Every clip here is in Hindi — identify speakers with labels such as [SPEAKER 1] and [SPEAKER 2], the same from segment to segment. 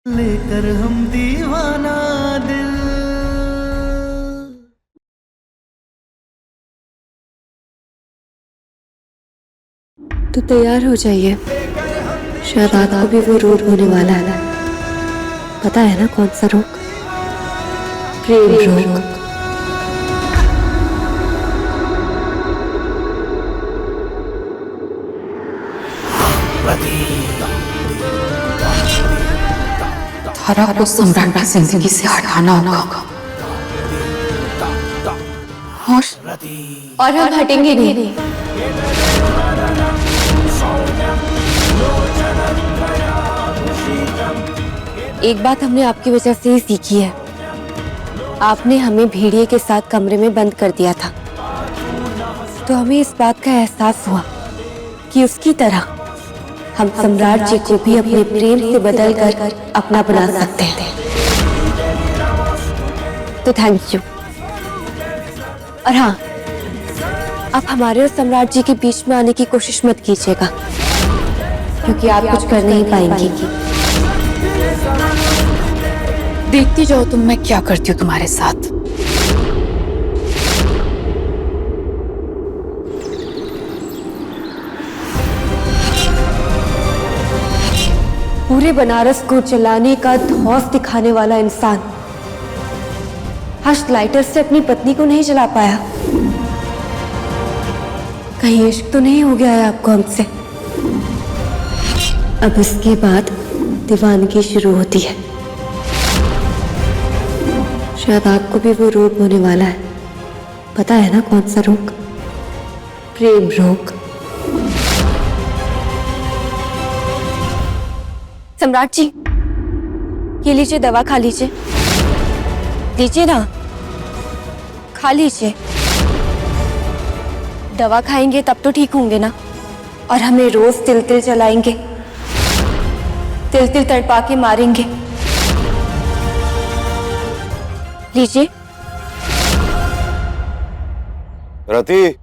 [SPEAKER 1] लेकर हम दीवाना दिल।
[SPEAKER 2] तो तैयार हो जाइए, शायद आपको भी वो रोग होने वाला है। पता है ना कौन सा रोग? प्रेम रोग।
[SPEAKER 3] धारा को सम्राट की जिंदगी से हटाना होगा और हम हटेंगे नहीं। एक बात हमने आपकी वजह से ही सीखी है। आपने हमें भेड़िए के साथ कमरे में बंद कर दिया था, तो हमें इस बात का एहसास हुआ कि उसकी तरह हम सम्राट जी को भी अपने प्रेम से बदलकर अपना बना सकते हैं। तो थैंक यू। और हाँ, आप हमारे और सम्राट जी के बीच में आने की कोशिश मत कीजिएगा, क्योंकि आप कुछ कर नहीं पाएंगी। देखती जाओ तुम मैं क्या करती हूँ तुम्हारे साथ।
[SPEAKER 2] पूरे बनारस को जलाने का धौंस दिखाने वाला इंसान आज लाइटर से अपनी पत्नी को नहीं जला पाया। कहीं इश्क तो नहीं हो गया है आपको हमसे? अब इसके बाद दीवानगी शुरू होती है। शायद आपको भी वो रोग होने वाला है। पता है ना कौन सा रोग? प्रेम रोग। सम्राट जी, ये लीजिए, दवा खा लीजिए। लीजिए ना, खा लीजिए। दवा खाएंगे तब तो ठीक होंगे ना। और हमें रोज तिल तिल जलाएंगे, तिल तिल तड़पा के मारेंगे। लीजिए।
[SPEAKER 4] रति,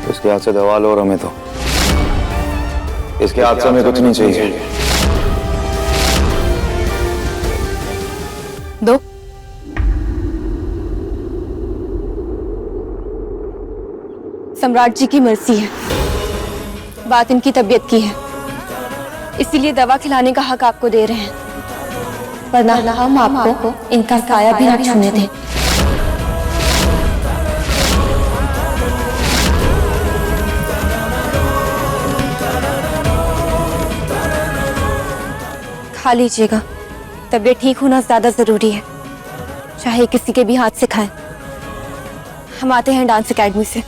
[SPEAKER 4] इसके हाथ से दवा लो और हमें तो इसके हाथ से हमें कुछ नहीं चाहिए।
[SPEAKER 3] दो।
[SPEAKER 2] सम्राट जी की मर्जी है, बात इनकी तबीयत की है, इसीलिए दवा खिलाने का हक आपको दे रहे हैं, वरना हम आपको इनका साया भी न छूने दें। खा लीजिएगा, तबीयत ठीक होना ज्यादा जरूरी है, चाहे किसी के भी हाथ से खाएं। हम आते हैं डांस एकेडमी से।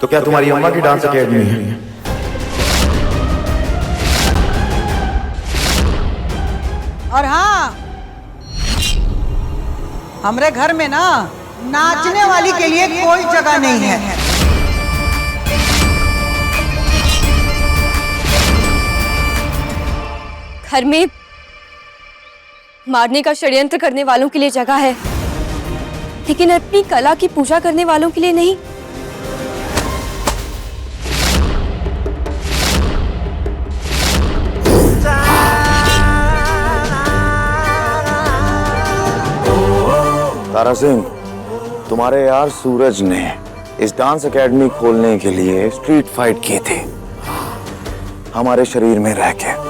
[SPEAKER 4] तो क्या तुम्हारी अम्मा की डांस एकेडमी है?
[SPEAKER 5] और हाँ, हमरे घर में ना नाचने वाली के लिए कोई जगह नहीं है।
[SPEAKER 2] घर में मारने का षड्यंत्र करने वालों के लिए जगह है, लेकिन अपनी कला की पूजा करने वालों के लिए नहीं।
[SPEAKER 4] तारा सिंह, तुम्हारे यार सूरज ने इस डांस एकेडमी खोलने के लिए स्ट्रीट फाइट किए थे हमारे शरीर में रह के।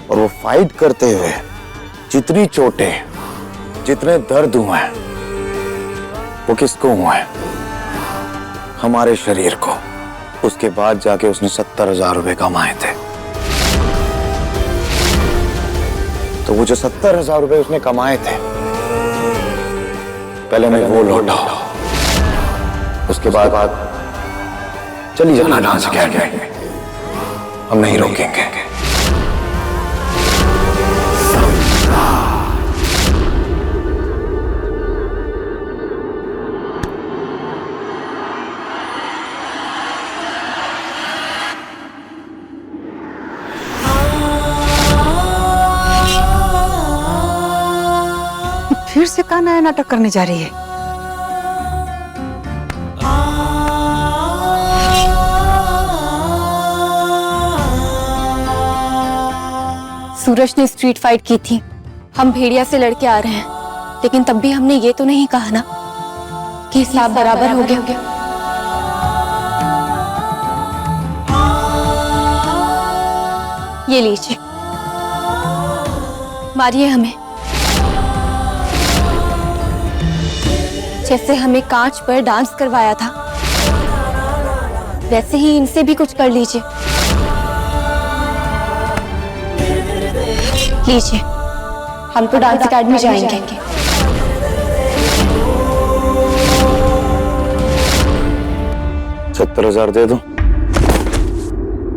[SPEAKER 4] और वो फाइट करते हुए जितनी चोटें, जितने दर्द हुए हैं, वो किसको हुए? हमारे शरीर को। उसके बाद जाके उसने 70,000 रुपए कमाए थे। तो वो जो 70,000 रुपए उसने कमाए थे, पहले मैं वो लौटाओ, उसके बाद चली जाना डांस एकेडमी, हम नहीं रोकेंगे।
[SPEAKER 5] फिर से कहाँ नया नाटक करने जा रही है?
[SPEAKER 2] सूरज ने स्ट्रीट फाइट की थी, हम भेड़िया से लड़के आ रहे हैं, लेकिन तब भी हमने ये तो नहीं कहा ना कि हिसाब बराबर हो गया। ये लीजिए, मारिए हमें। जैसे हमें कांच पर डांस करवाया था, वैसे ही इनसे भी कुछ कर लीजिए। लीजिए, हम तो डांस अकेडमी जाएंगे।
[SPEAKER 4] 70,000 दे दो,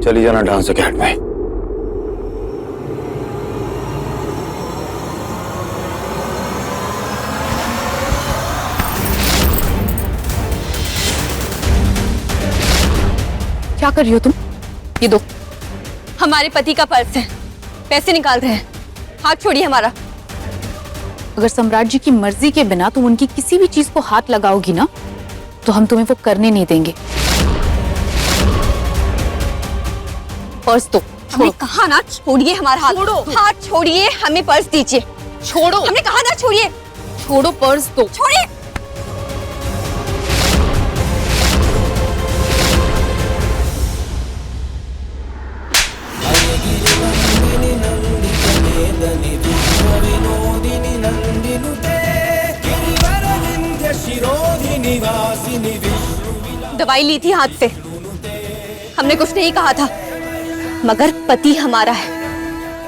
[SPEAKER 4] चली जाना डांस अकेडमी।
[SPEAKER 3] क्या कर रही हो तुम? ये दो।
[SPEAKER 2] हमारे पति का पर्स है, पैसे निकाल रहे हैं, हाथ छोड़िए हमारा।
[SPEAKER 3] अगर सम्राट जी की मर्जी के बिना तुम उनकी किसी भी चीज को हाथ लगाओगी ना, तो हम तुम्हें वो करने नहीं देंगे। पर्स दो।
[SPEAKER 2] हमने कहा ना छोड़िए हमारा हाथ। छोड़ो। हाथ छोड़िए, हमें पर्स दीजिए। छोड़ो, हमने कहा ना छोड़िए।
[SPEAKER 3] छोड़ो, पर्स दो।
[SPEAKER 2] छोड़िए। दवाई ली थी हाथ से, हमने कुछ नहीं कहा था, मगर पति हमारा है,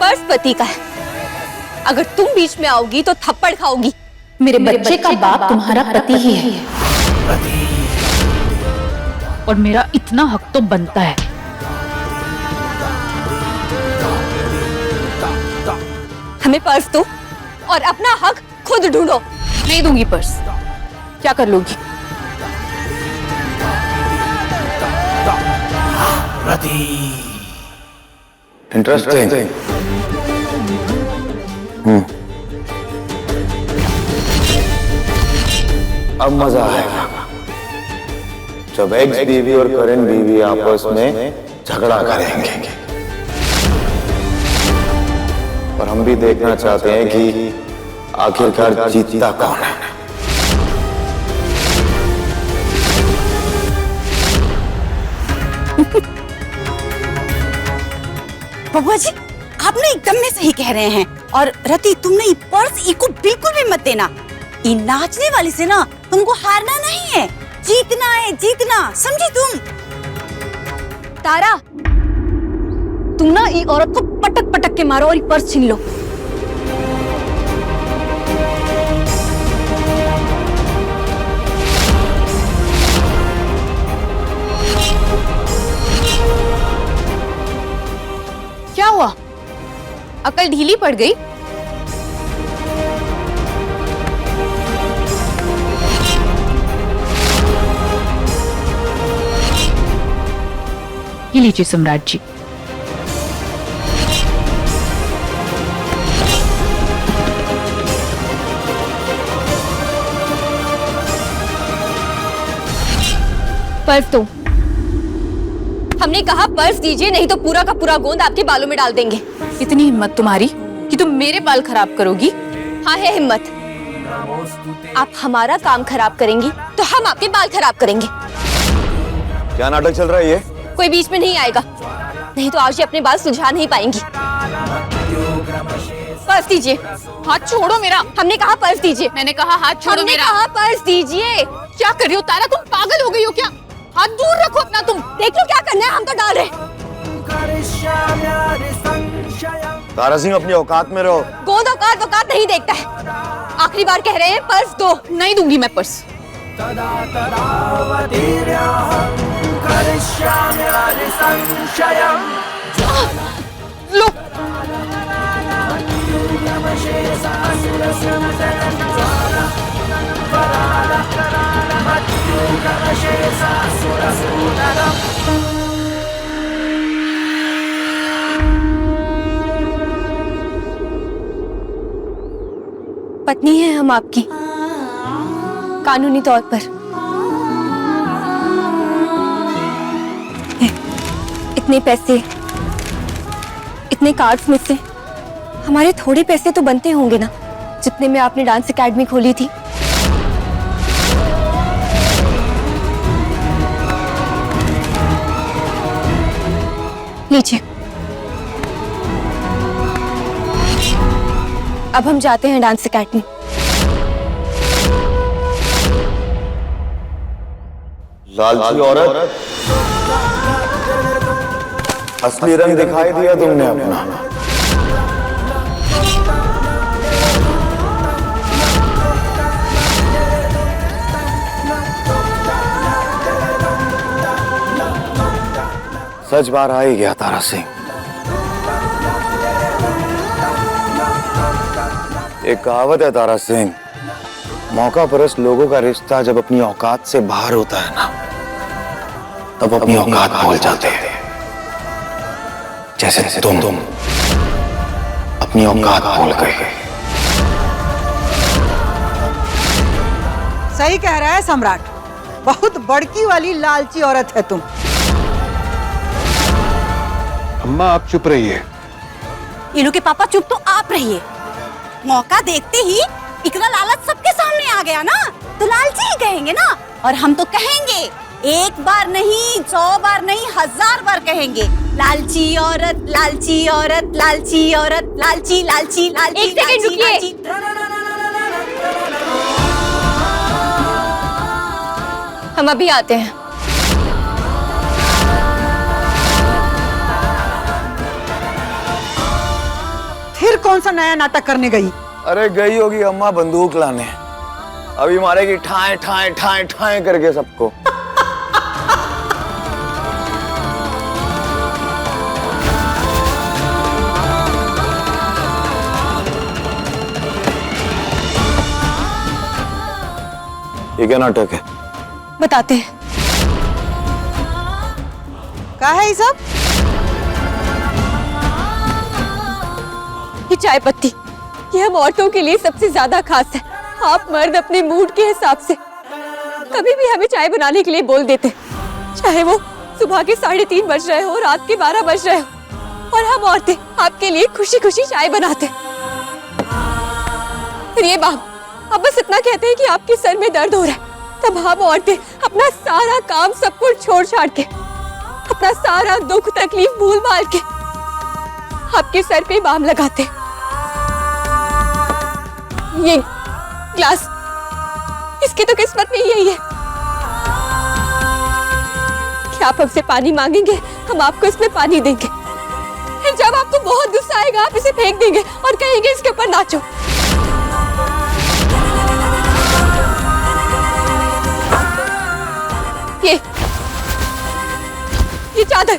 [SPEAKER 2] पर्स पति का है। अगर तुम बीच में आओगी तो थप्पड़ खाओगी।
[SPEAKER 3] मेरे बच्चे का बाप तुम्हारा पति ही है, और मेरा इतना हक तो बनता है।
[SPEAKER 2] हमें पर्स दो और अपना हक खुद ढूंढो।
[SPEAKER 3] नहीं दूंगी पर्स। क्या कर लोगी?
[SPEAKER 4] इंटरेस्टिंग। अब मजा आएगा जब एक्स बीवी और करंट बीवी आपस में झगड़ा करेंगे, और हम भी देखना चाहते हैं कि आखिरकार जीतता कौन है।
[SPEAKER 6] बबुआ जी, आप ना एकदम में सही कह रहे हैं। और रति, तुमने ये पर्स इको बिल्कुल भी मत देना। ये नाचने वाली से ना तुमको हारना नहीं है, जीतना है, जीतना, समझी तुम?
[SPEAKER 2] तारा, तुम ना ये औरत को पटक पटक के मारो और ये पर्स छीन लो।
[SPEAKER 3] क्या हुआ? अकल ढीली पड़ गई? ये लीजिए सम्राट जी।
[SPEAKER 2] पर्स दो। हमने कहा पर्स दीजिए, नहीं तो पूरा का पूरा गोंद आपके बालों में डाल देंगे।
[SPEAKER 3] इतनी हिम्मत तुम्हारी कि तुम मेरे बाल खराब करोगी?
[SPEAKER 2] हाँ है हिम्मत। आप हमारा काम खराब करेंगी तो हम आपके बाल खराब करेंगे।
[SPEAKER 4] क्या नाटक चल रहा है ये?
[SPEAKER 2] कोई बीच में नहीं आएगा, नहीं तो आज ये अपने बाल सुलझा नहीं पाएंगी। पर्स दीजिए।
[SPEAKER 3] हाथ छोड़ो मेरा।
[SPEAKER 2] हमने कहा पर्स दीजिए।
[SPEAKER 3] मैंने कहा हाथ छोड़ो
[SPEAKER 2] हमने
[SPEAKER 3] मेरा।
[SPEAKER 2] कहा पर्स दीजिए।
[SPEAKER 3] क्या कर रही हो तारा? तुम पागल हो गई हो क्या? हाथ दूर रखो अपना। तुम
[SPEAKER 2] देख लो क्या करना है, हम तो डाल रहे।
[SPEAKER 4] तारा सिंह, अपनी औकात में रहो।
[SPEAKER 2] गोंद औकात औकात नहीं देखता है। आखिरी बार कह रहे हैं, पर्स दो।
[SPEAKER 3] नहीं दूंगी मैं पर्स। लो। पत्नी हैं हम आपकी, कानूनी तौर पर। इतने पैसे, इतने कार्ड्स में से हमारे थोड़े पैसे तो बनते होंगे ना, जितने में आपने डांस एकेडमी खोली थी। लीजिए, अब हम जाते हैं डांस एकेडमी।
[SPEAKER 4] लालची औरत, असली रंग दिखाई दिया तुमने अपना। सच बार आ ही गया तारा सिंह। एक कहावत है तारा सिंह, मौका परस्त लोगों का रिश्ता जब अपनी औकात से बाहर होता है ना, तब अपनी औकात भूल जाते हैं। जैसे तुम अपनी औकात भूल गए।
[SPEAKER 5] सही कह रहा है सम्राट, बहुत बड़की वाली लालची औरत है तुम।
[SPEAKER 7] अम्मा आप चुप रहिए।
[SPEAKER 6] इनू के पापा चुप तो आप रहिए। मौका देखते ही इतना लालच सबके सामने आ गया ना, तो लालची ही कहेंगे ना। और हम तो कहेंगे, एक बार नहीं, 100 बार नहीं, 1000 बार कहेंगे, लालची औरत, लालची औरत, लालची औरत, लालची लालची लालची।
[SPEAKER 3] एक सेकंड रुकिए। हम अभी आते हैं।
[SPEAKER 5] फिर कौन सा नया नाटक करने गई?
[SPEAKER 4] अरे गई होगी अम्मा बंदूक लाने, अभी मारेगी ठाए ठाए ठाए ठाए करके सबको। ये क्या नाटक है?
[SPEAKER 3] बताते हैं।
[SPEAKER 5] क्या है ये सब?
[SPEAKER 3] ये चाय पत्ती, ये हम औरतों के लिए सबसे ज्यादा खास है। आप मर्द अपने मूड के हिसाब से कभी भी हमें चाय बनाने के लिए बोल देते, चाहे वो सुबह के 3:30 बज रहे हो, रात के 12 बज रहे हो, और हम औरतें आपके लिए खुशी खुशी चाय बनाते। फिर ये बाप अब बस इतना कहते हैं कि आपके सर में दर्द हो रहा है, तब हम औरतें अपना सारा काम सब कुछ छोड़ छाड़ के, अपना सारा दुख तकलीफ भूल भाल के आपके सर पे बाम लगाते। ये ग्लास, इसकी तो किस्मत में यही है कि आप हमसे पानी मांगेंगे, हम आपको इसमें पानी देंगे। फिर जब आपको बहुत गुस्सा आएगा, आप इसे फेंक देंगे और कहेंगे इसके ऊपर नाचो। ये चादर,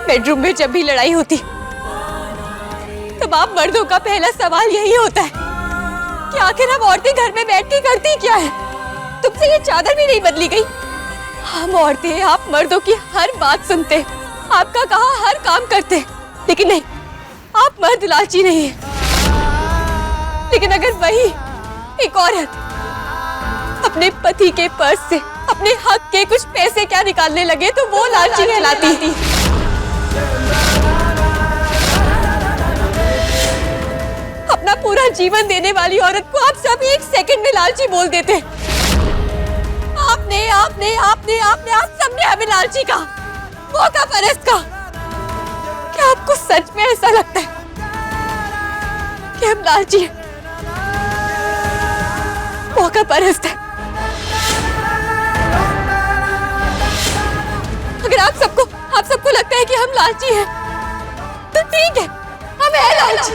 [SPEAKER 3] बेडरूम में जब भी लड़ाई होती, तब आप मर्दों का पहला सवाल यही होता है कि आखिर हम औरतें घर में बैठ के करती क्या है? तुमसे ये चादर भी नहीं बदली गई। हम औरतें आप मर्दों की हर बात सुनते, आपका कहा हर काम करते, लेकिन नहीं, आप मर्द लालची नहीं है। लेकिन अगर वही एक औरत अपने पति के पर्स से अपने हक के कुछ पैसे क्या निकालने लगे, तो वो लालची कहलाती थी। अपना पूरा जीवन देने वाली औरत को आप सब 1 सेकंड में लालची बोल देते। आपने आपने आपने आपने आप सबने हमें लालची कहा, मौका परस्त कहा। क्या आपको सच में ऐसा लगता है कि हम लालची हैं, मौका परस्त है? अगर आप सबको लगता है कि हम लालची हैं, तो ठीक है, हम हैं लालची।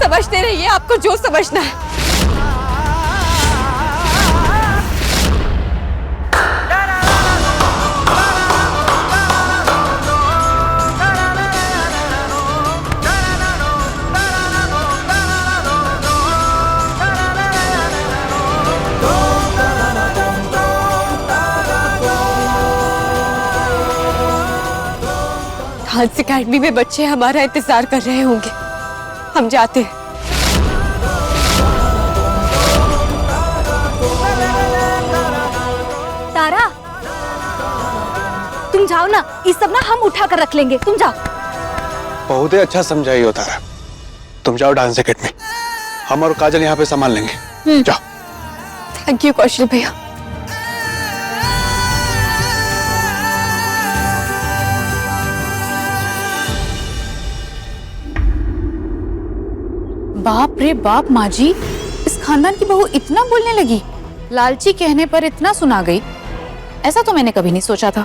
[SPEAKER 3] समझते रहिए आपको जो समझना है। डांस एकेडमी में बच्चे हमारा इंतजार कर रहे होंगे। हम जाते हैं।
[SPEAKER 2] तारा, तुम जाओ ना, ये सब ना हम उठा कर रख लेंगे, तुम जाओ।
[SPEAKER 7] बहुत ही अच्छा समझाई हो तारा। तुम जाओ डांस एकेडमी, हम और काजल यहाँ पे संभाल लेंगे। जाओ।
[SPEAKER 3] थैंक यू कौशल भैया।
[SPEAKER 8] बाप रे बाप माँ जी, इस खानदान की बहू इतना बोलने लगी, लालची कहने पर इतना सुना गई। ऐसा तो मैंने कभी नहीं सोचा था।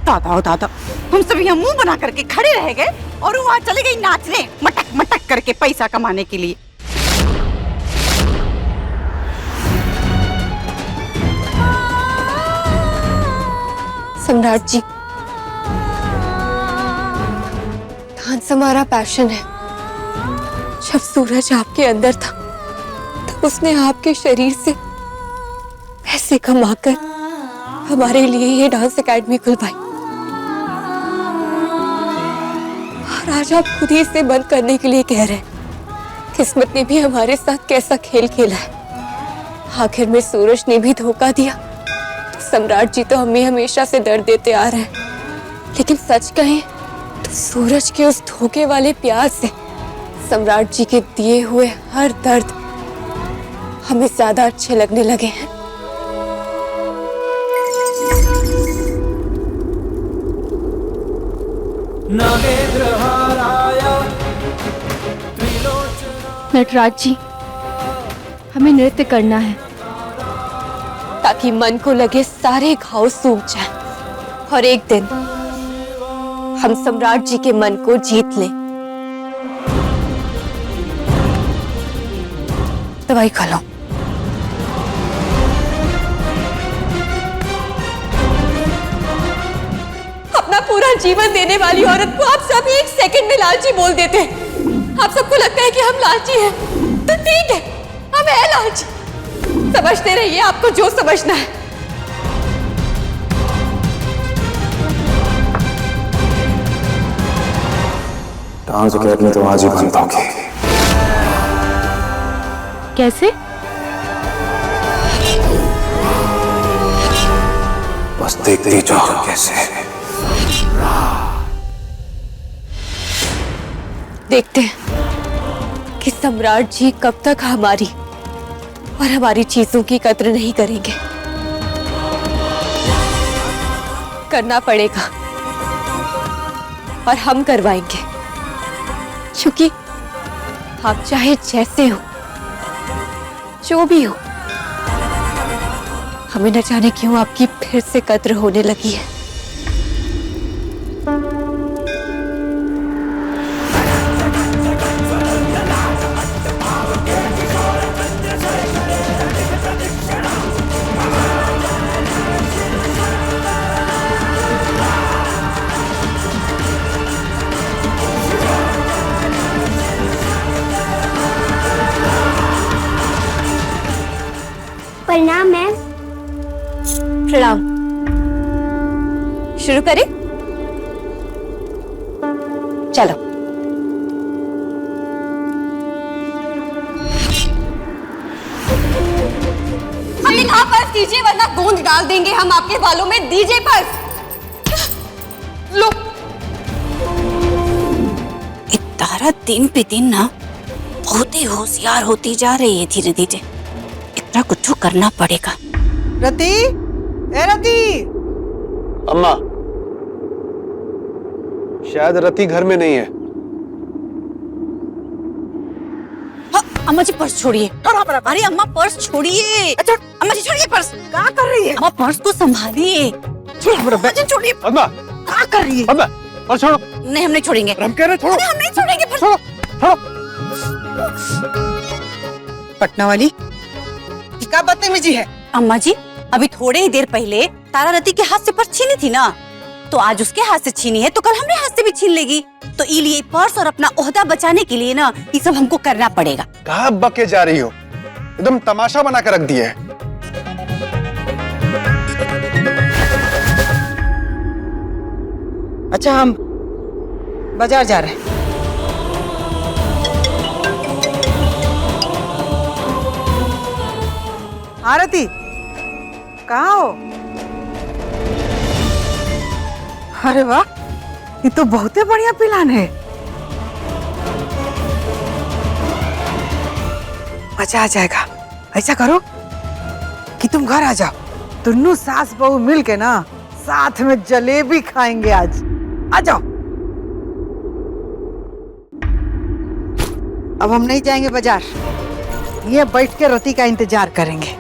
[SPEAKER 6] दादा ओ दादा, हम सब यहाँ मुंह बना करके खड़े रह गए और वो वहाँ चले गई नाचने मटक मटक करके पैसा कमाने के लिए।
[SPEAKER 3] सम्राट जी, डांस हमारा पैशन है। जब सूरज आपके अंदर था तब उसने आपके शरीर से पैसे कमाकर हमारे लिए ये डांस एकेडमी खुलवाई, और आज आप खुद ही इसे बंद करने के लिए कह रहे हैं। किस्मत ने भी हमारे साथ कैसा खेल खेला है। आखिर में सूरज ने भी धोखा दिया तो सम्राट जी तो हमें हमेशा से दर्द देते आ रहे हैं। लेकिन सच कहें तो सूरज के उस धोखे वाले प्यार से सम्राट जी के दिए हुए हर दर्द हमें ज्यादा अच्छे लगने लगे हैं।
[SPEAKER 2] नटराज जी, हमें नृत्य करना है
[SPEAKER 3] ताकि मन को लगे सारे घाव सूख जाएं और एक दिन हम सम्राट जी के मन को जीत लें।
[SPEAKER 8] दवाई खा लो।
[SPEAKER 3] अपना पूरा जीवन देने वाली औरत को आप सब एक सेकंड में लालची बोल देते हैं। आप सबको लगता है कि हम लालची हैं, तो ठीक है, हम हैं लालची। समझते रहिए आपको जो समझना है।
[SPEAKER 4] डांस एकेडमी तो आज ही बंद होगी।
[SPEAKER 2] कैसे?
[SPEAKER 4] बस देखते जाओ कैसे।
[SPEAKER 3] देखते हैं कि सम्राट जी कब तक हमारी और हमारी चीजों की कद्र नहीं करेंगे। करना पड़ेगा और हम करवाएंगे, क्योंकि आप चाहे जैसे हो, जो भी हो, हमें न जाने क्यों आपकी फिर से कद्र होने लगी है।
[SPEAKER 2] प्रणाम मैम।
[SPEAKER 3] प्रणाम। शुरू करें? चलो।
[SPEAKER 6] हमने कहा पर्स दीजिए वरना गोंद डाल देंगे हम आपके बालों में। दीजिए पर्स। लो। तारा दिन पे दिन ना बहुत ही होशियार होती जा रही है धीरे धीरे। इतना कुछ करना पड़ेगा।
[SPEAKER 5] रति, ए रति।
[SPEAKER 7] अम्मा, शायद रति घर में नहीं है।
[SPEAKER 6] हाँ, अम्मा जी पर्स छोड़िए। अरे अम्मा पर्स छोड़िए। अच्छा अम्मा जी छोड़िए पर्स। क्या कर रही है? अम्मा पर्स को संभालिए। छोड़िए।
[SPEAKER 7] अम्मा
[SPEAKER 5] क्या कर रही है?
[SPEAKER 7] अम्मा पर्स छोड़ो।
[SPEAKER 6] नहीं हम नहीं छोड़ेंगे।
[SPEAKER 7] हम कह रहे छोड़ो।
[SPEAKER 6] हम नहीं छोड़ेंगे पर्स।
[SPEAKER 7] छोड़ो छोड़ो।
[SPEAKER 5] पटना वाली क्या बदतमीजी है?
[SPEAKER 6] अम्मा जी अभी थोड़े ही देर पहले तारा रति के हाथ से पर्स छीनी थी ना, तो आज उसके हाथ से छीनी है तो कल हमारे हाथ से भी छीन लेगी। तो इसलिए पर्स और अपना ओहदा बचाने के लिए ना ये सब हमको करना पड़ेगा।
[SPEAKER 7] कहाँ बके जा रही हो? एकदम तमाशा बना कर रख दिया है।
[SPEAKER 5] अच्छा हम बाजार जा रहे हैं। आरती कहाँ हो? अरे वाह, ये तो बहुत ही बढ़िया प्लान है। मजा आ जाएगा। ऐसा करो कि तुम घर आ जाओ, दोनों सास बहू मिल के ना साथ में जलेबी खाएंगे आज। आ जाओ। अब हम नहीं जाएंगे बाजार, ये बैठ के रति का इंतजार करेंगे।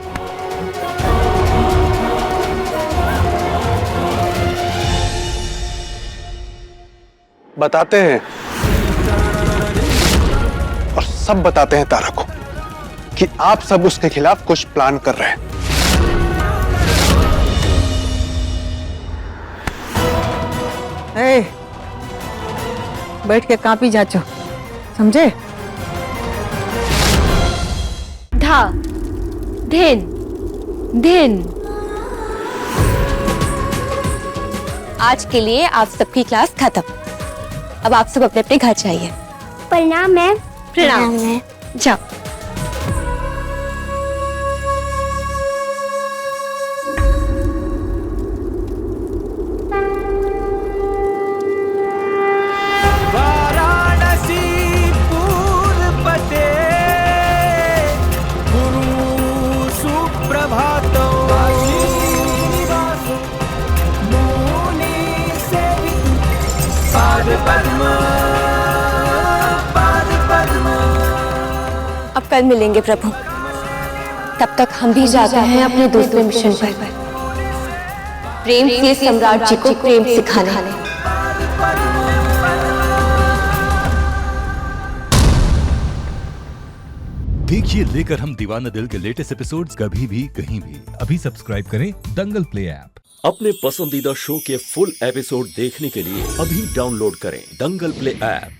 [SPEAKER 7] बताते हैं और सब बताते हैं तारा को कि आप सब उसके खिलाफ कुछ प्लान कर रहे हैं।
[SPEAKER 5] ए, बैठ के कापी जाचो, समझे?
[SPEAKER 2] धा, धिन, धिन। आज के लिए आप सबकी क्लास खत्म। अब आप सब अपने अपने घर जाइए।
[SPEAKER 9] प्रणाम मैम।
[SPEAKER 2] प्रणाम। जाओ।
[SPEAKER 1] वाराणसी पूर्वपते गुरु सुप्रभातो मुनि सेवितु पाद पद्म पाद पद्म।
[SPEAKER 2] अब कल मिलेंगे प्रभु। तब तक हम भी जाते हैं अपने दूसरे मिशन पर, प्रेम से सम्राट जी को प्रेम सिखाने।
[SPEAKER 10] देखिए लेकर हम दीवाना दिल के लेटेस्ट एपिसोड्स कभी भी कहीं भी। अभी सब्सक्राइब करें दंगल प्ले ऐप।
[SPEAKER 11] अपने पसंदीदा शो के फुल एपिसोड देखने के लिए अभी डाउनलोड करें दंगल प्ले ऐप।